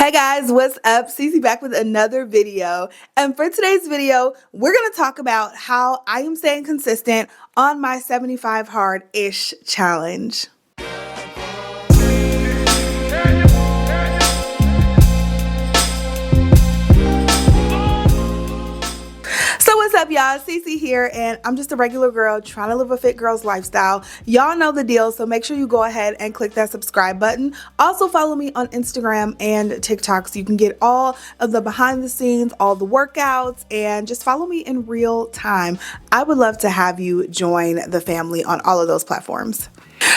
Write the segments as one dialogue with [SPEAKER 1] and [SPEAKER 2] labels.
[SPEAKER 1] Hey guys, what's up? Cece back with another video. And for today's video, we're going to talk about how I am staying consistent on my 75 hard-ish challenge. So what's up, y'all? Cece here, and I'm just a regular girl trying to live a fit girl's lifestyle. Y'all know the deal, so make sure you go ahead and click that subscribe button. Also follow me on Instagram and TikTok so you can get all of the behind the scenes, all the workouts, and just follow me in real time. I would love to have you join the family on all of those platforms.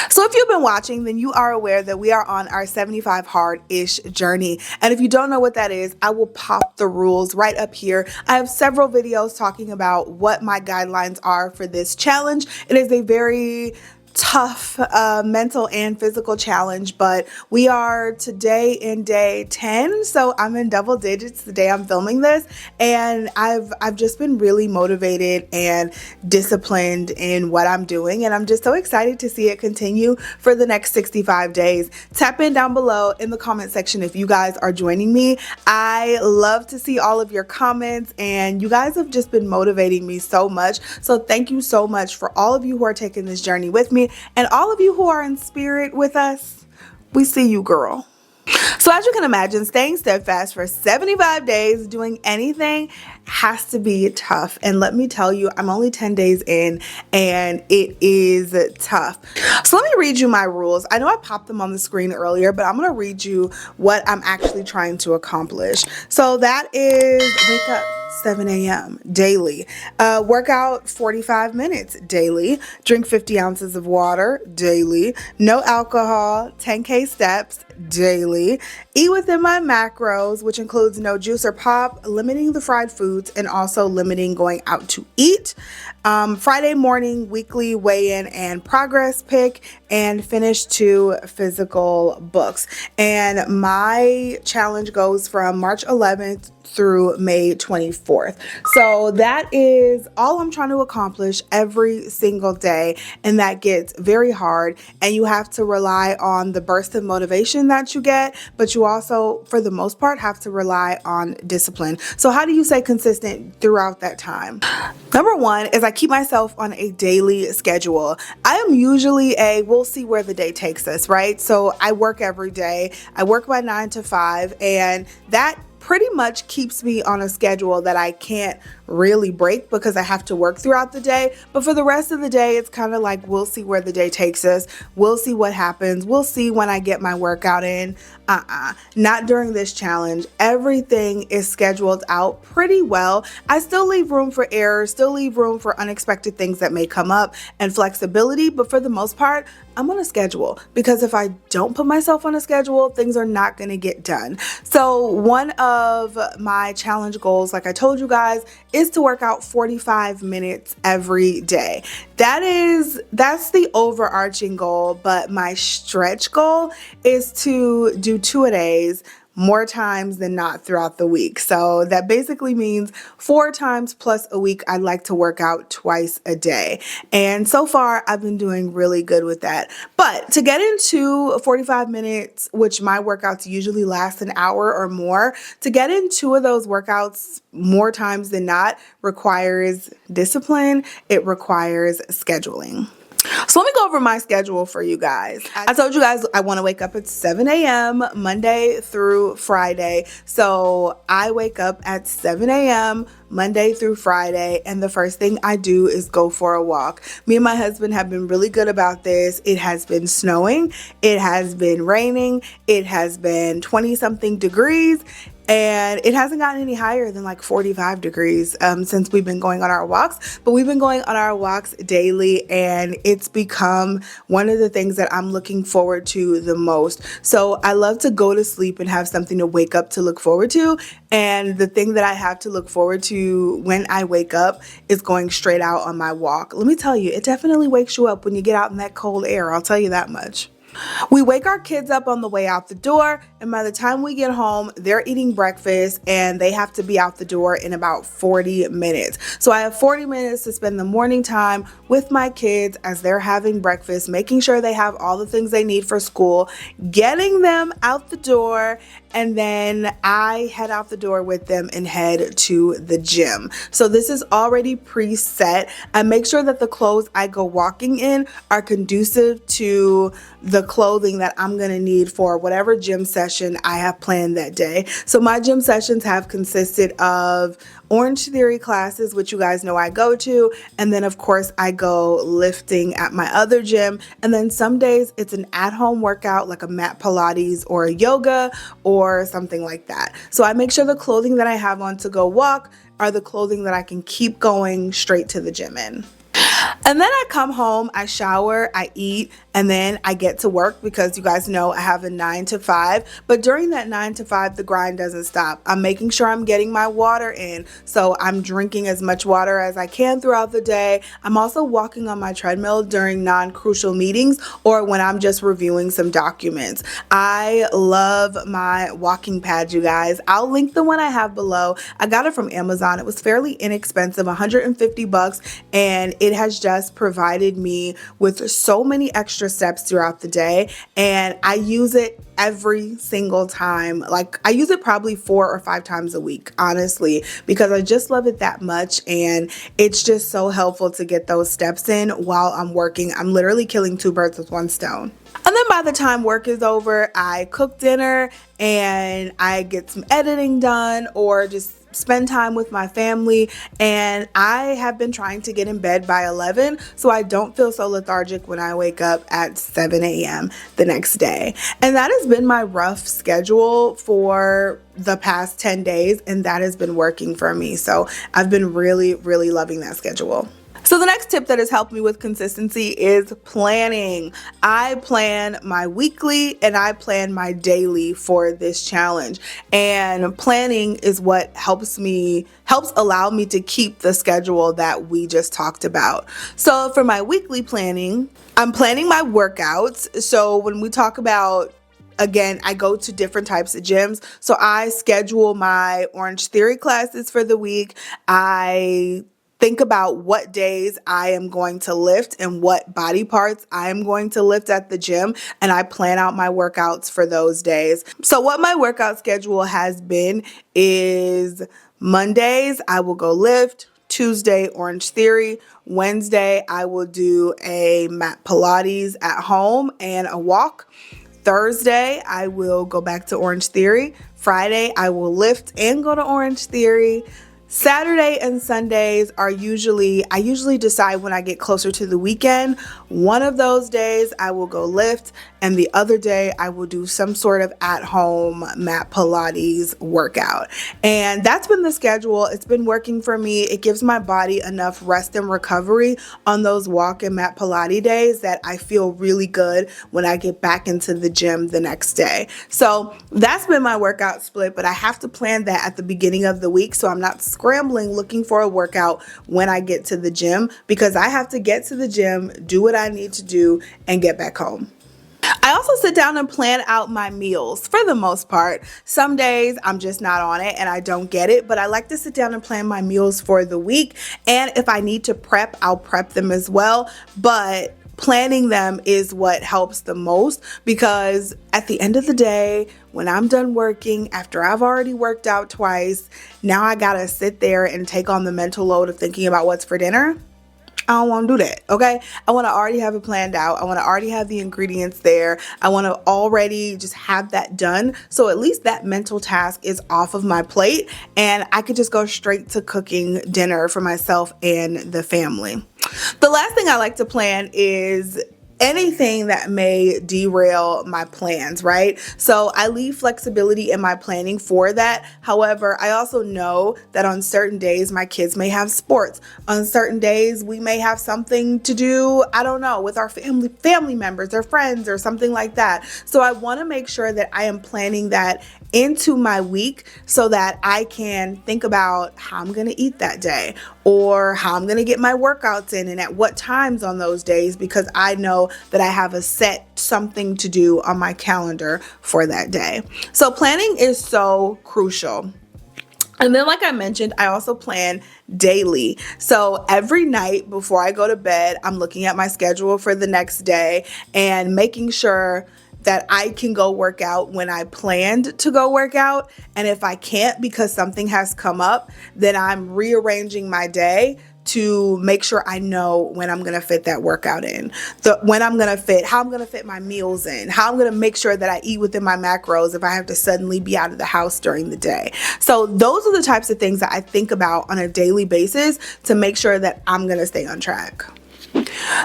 [SPEAKER 1] So if you've been watching, then you are aware that we are on our 75 hard-ish journey. And if you don't know what that is, I will pop the rules right up here. I have several videos talking about what my guidelines are for this challenge. It is a very tough mental and physical challenge, but we are today in day 10, so I'm in double digits the day I'm filming this, and I've just been really motivated and disciplined in what I'm doing, and I'm just so excited to see it continue for the next 65 days. Tap in down below in the comment section if you guys are joining me. I love to see all of your comments, and you guys have just been motivating me so much, so thank you so much for all of you who are taking this journey with me. And all of you who are in spirit with us, we see you, girl. So as you can imagine, staying steadfast for 75 days, doing anything has to be tough. And let me tell you, I'm only 10 days in and it is tough. So let me read you my rules. I know I popped them on the screen earlier, but I'm going to read you what I'm actually trying to accomplish. So that is wake up 7 a.m. daily, workout 45 minutes daily, drink 50 ounces of water daily, no alcohol, 10K steps daily, eat within my macros, which includes no juice or pop, limiting the fried foods, and also limiting going out to eat. Friday morning, weekly weigh-in and progress pick, and finish 2 physical books. And my challenge goes from March 11th through May 24th. So that is all I'm trying to accomplish every single day, and that gets very hard, and you have to rely on the burst of motivation that you get, but you also, for the most part, have to rely on discipline. So how do you stay consistent throughout that time? Number one is I keep myself on a daily schedule. I am usually we'll see where the day takes us, right? So I work every day. I work my 9 to 5, and that pretty much keeps me on a schedule that I can't really break because I have to work throughout the day. But for the rest of the day, it's kind of like we'll see where the day takes us. We'll see what happens. We'll see when I get my workout in. Not during this challenge. Everything is scheduled out pretty well. I still leave room for error, still leave room for unexpected things that may come up and flexibility. But for the most part, I'm on a schedule, because if I don't put myself on a schedule, things are not going to get done. So one of my challenge goals, like I told you guys, is to work out 45 minutes every day. That's the overarching goal, but my stretch goal is to do 2-a-days more times than not throughout the week. So that basically means 4 times plus a week. I'd like to work out twice a day. And so far I've been doing really good with that. But to get into 45 minutes, which my workouts usually last an hour or more, to get in 2 of those workouts more times than not requires discipline. It requires scheduling. So let me go over my schedule for you guys. I told you guys I want to wake up at 7 a.m. Monday through Friday. So I wake up at 7 a.m. Monday through Friday, and the first thing I do is go for a walk. Me and my husband have been really good about this. It has been snowing, it has been raining, it has been 20-something degrees, and it hasn't gotten any higher than like 45 degrees since we've been going on our walks. But we've been going on our walks daily, and it's become one of the things that I'm looking forward to the most. So I love to go to sleep and have something to wake up to look forward to. And the thing that I have to look forward to when I wake up is going straight out on my walk. Let me tell you, it definitely wakes you up when you get out in that cold air. I'll tell you that much. We wake our kids up on the way out the door, and by the time we get home, they're eating breakfast and they have to be out the door in about 40 minutes. So I have 40 minutes to spend the morning time with my kids as they're having breakfast, making sure they have all the things they need for school, getting them out the door, and then I head out the door with them and head to the gym. So this is already preset. I make sure that the clothes I go walking in are conducive to the clothing that I'm gonna need for whatever gym session I have planned that day. So my gym sessions have consisted of Orange Theory classes, which you guys know I go to, and then of course I go lifting at my other gym, and then some days it's an at-home workout like a mat Pilates or a yoga or something like that. So I make sure the clothing that I have on to go walk are the clothing that I can keep going straight to the gym in. And then I come home, I shower, I eat, and then I get to work because you guys know I have a 9 to 5. But during that 9 to 5, the grind doesn't stop. I'm making sure I'm getting my water in. So I'm drinking as much water as I can throughout the day. I'm also walking on my treadmill during non-crucial meetings or when I'm just reviewing some documents. I love my walking pad, you guys. I'll link the one I have below. I got it from Amazon. It was fairly inexpensive, 150 bucks, and it has just provided me with so many extra steps throughout the day, and I use it every single time. Like I use it probably 4 or 5 times a week, honestly, because I just love it that much, and it's just so helpful to get those steps in while I'm working. I'm literally killing 2 birds with 1 stone. And then by the time work is over, I cook dinner and I get some editing done or just spend time with my family, and I have been trying to get in bed by 11 so I don't feel so lethargic when I wake up at 7 a.m. the next day. And that has been my rough schedule for the past 10 days, and that has been working for me. So I've been really loving that schedule. So the next tip that has helped me with consistency is planning. I plan my weekly and I plan my daily for this challenge. And planning is what helps allow me to keep the schedule that we just talked about. So for my weekly planning, I'm planning my workouts. So when we talk about, again, I go to different types of gyms. So I schedule my Orange Theory classes for the week. I think about what days I am going to lift and what body parts I am going to lift at the gym, and I plan out my workouts for those days. So what my workout schedule has been is Mondays, I will go lift. Tuesday, Orange Theory. Wednesday, I will do a mat Pilates at home and a walk. Thursday, I will go back to Orange Theory. Friday, I will lift and go to Orange Theory. Saturday and Sundays are I usually decide when I get closer to the weekend. One of those days I will go lift, and the other day I will do some sort of at-home mat Pilates workout. And that's been the schedule. It's been working for me. It gives my body enough rest and recovery on those walk and mat Pilates days that I feel really good when I get back into the gym the next day. So that's been my workout split, but I have to plan that at the beginning of the week so I'm not scrambling looking for a workout when I get to the gym, because I have to get to the gym, do what I need to do, and get back home. I also sit down and plan out my meals for the most part. Some days I'm just not on it and I don't get it, but I like to sit down and plan my meals for the week. And if I need to prep, I'll prep them as well. But planning them is what helps the most, because at the end of the day, when I'm done working, after I've already worked out twice, now I gotta sit there and take on the mental load of thinking about what's for dinner. I don't want to do that, okay? I want to already have it planned out. I want to already have the ingredients there. I want to already just have that done. So at least that mental task is off of my plate, and I could just go straight to cooking dinner for myself and the family. The last thing I like to plan is anything that may derail my plans, right? So I leave flexibility in my planning for that. However, I also know that on certain days my kids may have sports. On certain days we may have something to do, I don't know, with our family members or friends or something like that. So I want to make sure that I am planning that into my week so that I can think about how I'm going to eat that day or how I'm going to get my workouts in and at what times on those days, because I know know that I have a set something to do on my calendar for that day. So planning is so crucial. And then, like I mentioned, I also plan daily. So every night before I go to bed, I'm looking at my schedule for the next day and making sure that I can go work out when I planned to go work out. And if I can't because something has come up, then I'm rearranging my day to make sure I know when I'm gonna fit that workout in, when I'm gonna fit, how I'm gonna fit my meals in, how I'm gonna make sure that I eat within my macros if I have to suddenly be out of the house during the day. So those are the types of things that I think about on a daily basis to make sure that I'm gonna stay on track.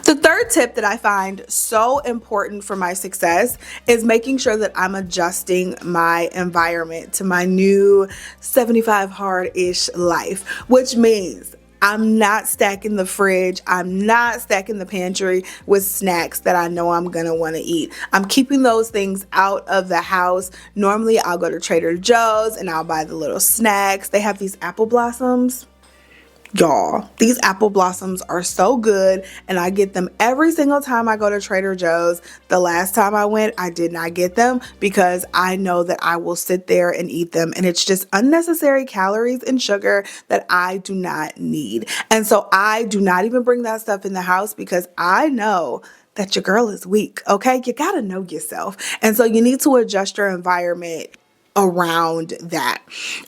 [SPEAKER 1] The third tip that I find so important for my success is making sure that I'm adjusting my environment to my new 75 hard-ish life, which means I'm not stacking the fridge. I'm not stacking the pantry with snacks that I know I'm gonna wanna eat. I'm keeping those things out of the house. Normally I'll go to Trader Joe's and I'll buy the little snacks. They have these apple blossoms. Y'all, these apple blossoms are so good and I get them every single time I go to Trader Joe's. The last time I went, I did not get them because I know that I will sit there and eat them and it's just unnecessary calories and sugar that I do not need. And so I do not even bring that stuff in the house because I know that your girl is weak, okay? You gotta know yourself. And so you need to adjust your environment around that.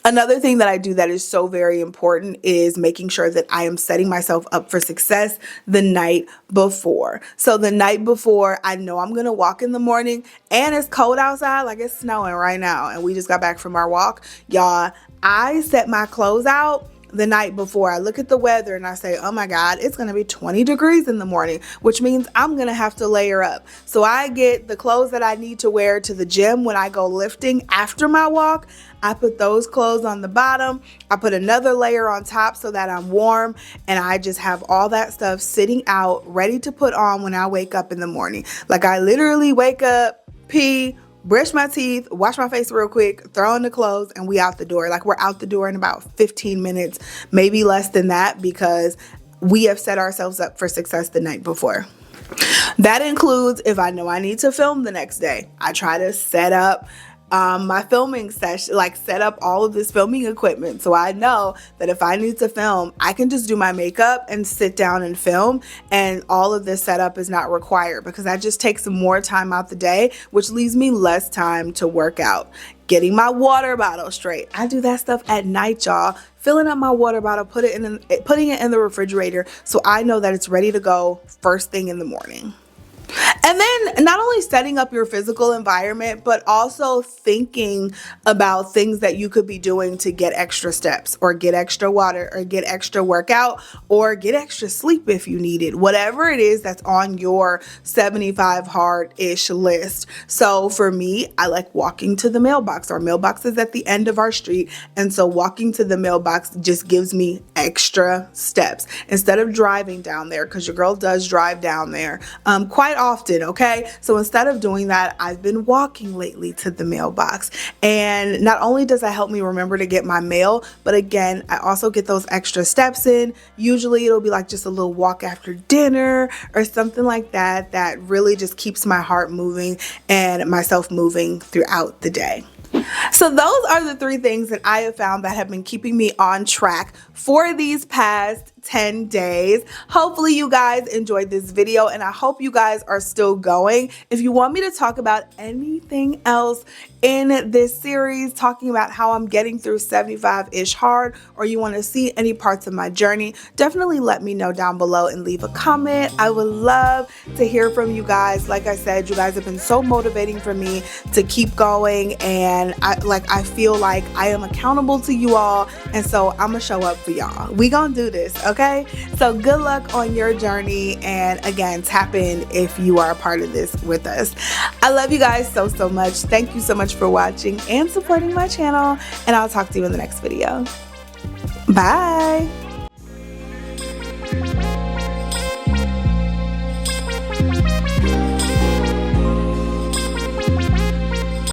[SPEAKER 1] Another thing that I do that is so very important is making sure that I am setting myself up for success the night before. So the night before, I know I'm gonna walk in the morning and it's cold outside, like it's snowing right now, and we just got back from our walk. Y'all, I set my clothes out the night before. I look at the weather and I say, oh my God, it's gonna be 20 degrees in the morning, which means I'm gonna have to layer up. So I get the clothes that I need to wear to the gym when I go lifting after my walk. I put those clothes on the bottom. I put another layer on top so that I'm warm, and I just have all that stuff sitting out ready to put on when I wake up in the morning. Like I literally wake up, pee, brush my teeth, wash my face real quick, throw in the clothes, and we out the door. Like we're out the door in about 15 minutes, maybe less than that, because we have set ourselves up for success the night before. That includes if I know I need to film the next day. I try to set up my filming session, like set up all of this filming equipment. So I know that if I need to film, I can just do my makeup and sit down and film, and all of this setup is not required because that just takes more time out the day, which leaves me less time to work out. Getting my water bottle straight. I do that stuff at night, y'all. Filling up my water bottle, putting it in the refrigerator so I know that it's ready to go first thing in the morning. And then not only setting up your physical environment, but also thinking about things that you could be doing to get extra steps or get extra water or get extra workout or get extra sleep if you need it. Whatever it is that's on your 75 hard-ish list. So for me, I like walking to the mailbox. Our mailbox is at the end of our street. And so walking to the mailbox just gives me extra steps instead of driving down there, because your girl does drive down there quite often, okay? So instead of doing that, I've been walking lately to the mailbox. And not only does that help me remember to get my mail, but again, I also get those extra steps in. Usually it'll be like just a little walk after dinner or something like that, that really just keeps my heart moving and myself moving throughout the day. So those are the 3 things that I have found that have been keeping me on track for these past 10 days. Hopefully you guys enjoyed this video, and I hope you guys are still going. If you want me to talk about anything else in this series, talking about how I'm getting through 75-ish hard, or you want to see any parts of my journey, definitely let me know down below and leave a comment. I would love to hear from you guys. Like I said, you guys have been so motivating for me to keep going, and I feel like I am accountable to you all, and so I'm gonna show up for y'all. We gonna do this, okay? So good luck on your journey, and again, tap in if you are a part of this with us. I love you guys so much. Thank you so much for watching and supporting my channel, and I'll talk to you in the next video. Bye.